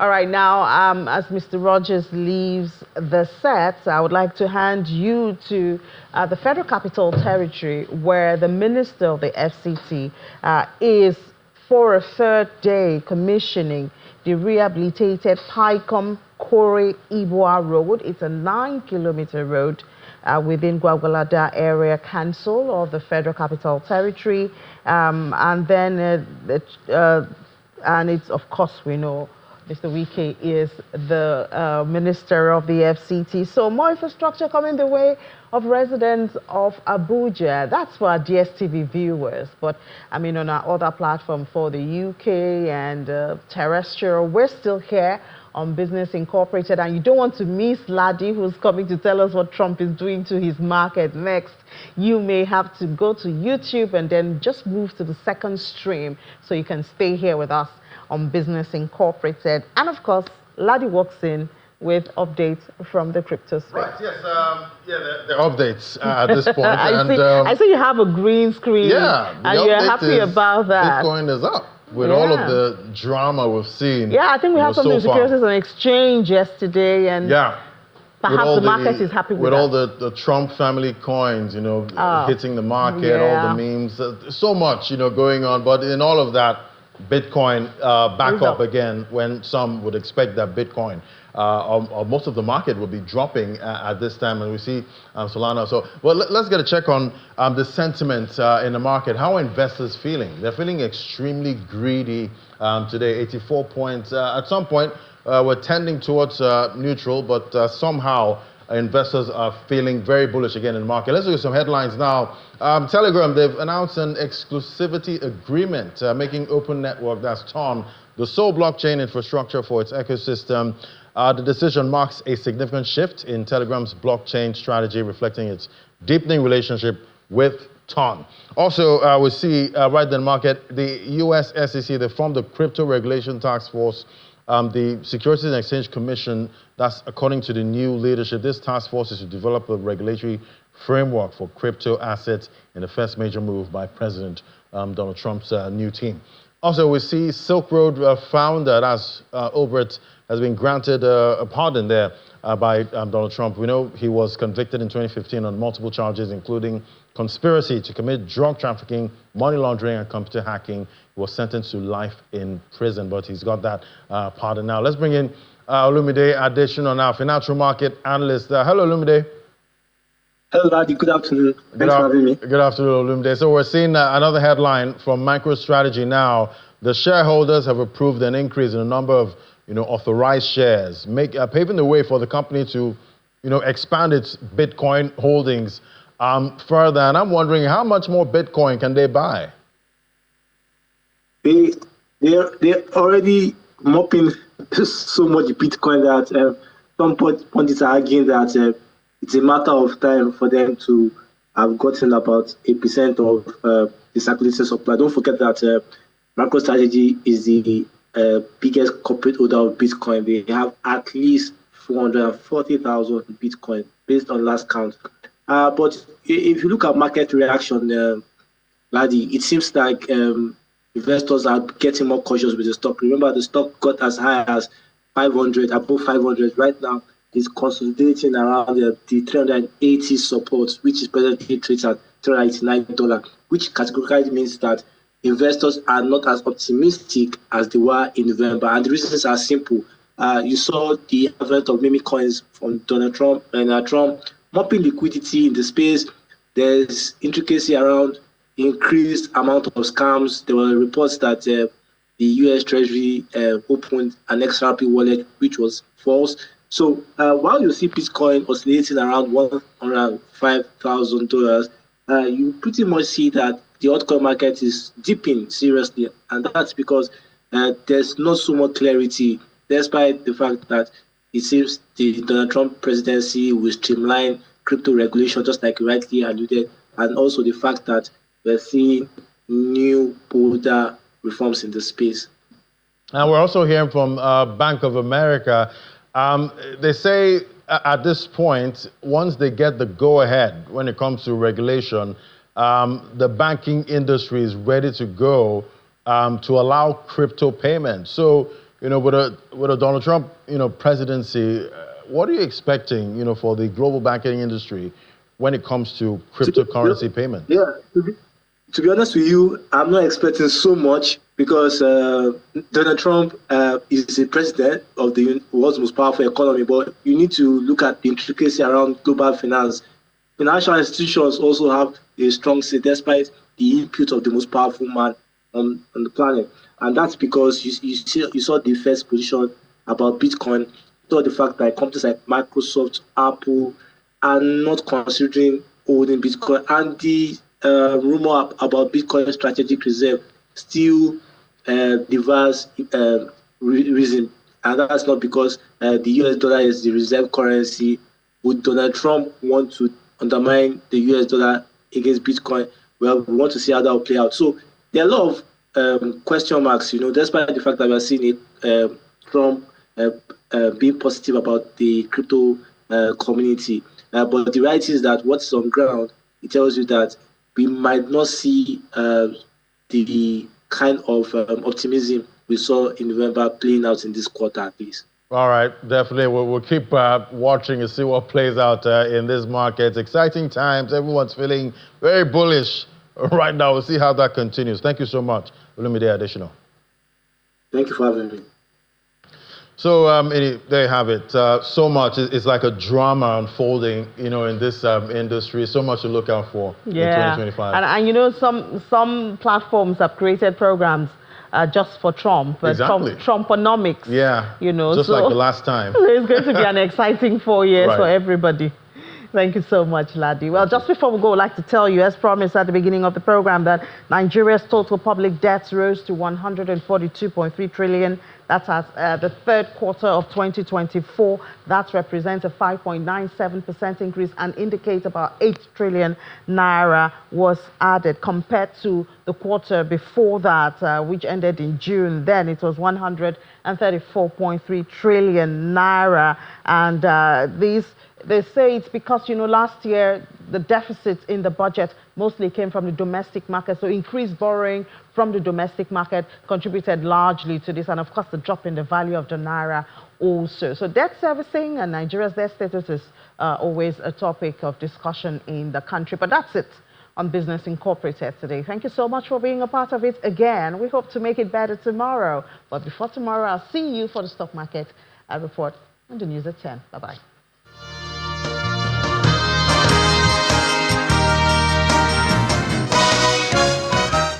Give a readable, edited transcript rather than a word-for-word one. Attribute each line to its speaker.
Speaker 1: All right, now, as Mr. Rogers leaves the set, I would like to hand you to the Federal Capital Territory, where the Minister of the FCT is, for a third day, commissioning the rehabilitated Paikom Kore Ibua Road. It's a 9-kilometer road within Gwagwalada Area Council of the Federal Capital Territory. And it's, of course, we know Mr. Wike is the Minister of the FCT. So more infrastructure coming the way of residents of Abuja. That's for our DSTV viewers. But I mean, on our other platform for the UK and terrestrial, we're still here on Business Incorporated, and you don't want to miss Laddie, who's coming to tell us what Trump is doing to his market next. You may have to go to YouTube and then just move to the second stream so you can stay here with us on Business Incorporated. And of course, Laddie walks in with updates from the crypto space.
Speaker 2: Right, yes, the updates at this point.
Speaker 1: I see you have a green screen, and you're happy about that.
Speaker 2: Bitcoin is up. With all of the drama we've seen.
Speaker 1: Yeah, I think we had something Securities and Exchange yesterday, and perhaps the market is happy with that.
Speaker 2: With all the Trump family coins, hitting the market, all the memes, so much, going on. But in all of that, Bitcoin back up again, when some would expect that Bitcoin or most of the market will be dropping at this time, and we see Solana. So, well, let's get a check on the sentiment in the market. How are investors feeling? They're feeling extremely greedy today. 84 points. At some point, we're tending towards neutral, but somehow investors are feeling very bullish again in the market. Let's look at some headlines now. Telegram, they've announced an exclusivity agreement making Open Network, that's TON, the sole blockchain infrastructure for its ecosystem. The decision marks a significant shift in Telegram's blockchain strategy, reflecting its deepening relationship with TON. Also, we see right in the market, the US SEC, they formed the Crypto Regulation Task Force. The Securities and Exchange Commission, that's according to the new leadership. This task force is to develop a regulatory framework for crypto assets in the first major move by President Donald Trump's new team. Also, we see Silk Road founder, that's Obert, has been granted a pardon there by Donald Trump. We know he was convicted in 2015 on multiple charges, including conspiracy to commit drug trafficking, money laundering, and computer hacking. He was sentenced to life in prison, but he's got that pardon now. Let's bring in Olumide Adesina, our financial market analyst. Hello, Olumide.
Speaker 3: Hello, Daddy. Good afternoon. Thanks for having me.
Speaker 2: Good afternoon, Olumide. So we're seeing another headline from Micostrategy now. The shareholders have approved an increase in the number of authorized shares, paving the way for the company to expand its Bitcoin holdings further. And I'm wondering, how much more Bitcoin can they buy?
Speaker 3: They're already mopping so much Bitcoin that some pundits are arguing that it's a matter of time for them to have gotten about 8% of the circulating supply. Don't forget that MicroStrategy is the biggest corporate holder of Bitcoin. They have at least 440,000 Bitcoin based on last count. But if you look at market reaction, Laddie, it seems like investors are getting more cautious with the stock. Remember, the stock got as high as 500, above 500. Right now, it's consolidating around the 380 support, which is presently trades at $389, which categorically means that investors are not as optimistic as they were in November. And the reasons are simple. You saw the advent of meme coins from Donald Trump and Trump mopping liquidity in the space. There's intricacy around increased amount of scams. There were reports that the US Treasury opened an XRP wallet, which was false. So while you see Bitcoin oscillating around $105,000, you pretty much see that the altcoin market is dipping seriously, and that's because there's not so much clarity, despite the fact that it seems the Donald Trump presidency will streamline crypto regulation, just like you rightly alluded, and also the fact that we're seeing new bolder reforms in the space.
Speaker 2: And we're also hearing from Bank of America. They say at this point, once they get the go-ahead when it comes to regulation, the banking industry is ready to go to allow crypto payments. So, with a Donald Trump, presidency, what are you expecting, for the global banking industry when it comes to cryptocurrency payments?
Speaker 3: Yeah, to be honest with you, I'm not expecting so much because Donald Trump is the president of the world's most powerful economy, but you need to look at the intricacy around global finance. Financial institutions also have a strong say despite the input of the most powerful man on the planet. And that's because you saw the first position about Bitcoin, you saw the fact that companies like Microsoft, Apple are not considering holding Bitcoin. And the rumor about Bitcoin strategic reserve still diverse reason. And that's not because the US dollar is the reserve currency. Would Donald Trump want to undermine the US dollar against Bitcoin? Well, we want to see how that will play out. So there are a lot of question marks, despite the fact that we are seeing it, Trump being positive about the crypto community. But the reality is that what's on ground, it tells you that we might not see the kind of optimism we saw in November playing out in this quarter at least.
Speaker 2: All right, definitely. We'll keep watching and see what plays out in this market. Exciting times. Everyone's feeling very bullish right now. We'll see how that continues. Thank you so much, Olumide Additional.
Speaker 3: Thank you for having me.
Speaker 2: So there you have it. So much. It's like a drama unfolding, in this industry. So much to look out for in 2025.
Speaker 1: And some platforms have created programs just for Trump.
Speaker 2: Exactly.
Speaker 1: Trumponomics.
Speaker 2: Yeah. Just like the last time.
Speaker 1: It's going to be an exciting 4 years
Speaker 2: Right.
Speaker 1: for everybody. Thank you so much, Ladi. Well, just before we go, I'd like to tell you, as promised at the beginning of the program, that Nigeria's total public debt rose to 142.3 trillion. That's as the third quarter of 2024. That represents a 5.97% increase and indicates about 8 trillion naira was added compared to the quarter before that, which ended in June. Then it was 134.3 trillion naira. And they say it's because, last year the deficit in the budget mostly came from the domestic market. So increased borrowing from the domestic market contributed largely to this. And of course, the drop in the value of the naira also. So debt servicing and Nigeria's debt status is always a topic of discussion in the country. But that's it on Business Incorporated today. Thank you so much for being a part of it again. We hope to make it better tomorrow. But before tomorrow, I'll see you for the stock market report on the news at 10. Bye-bye.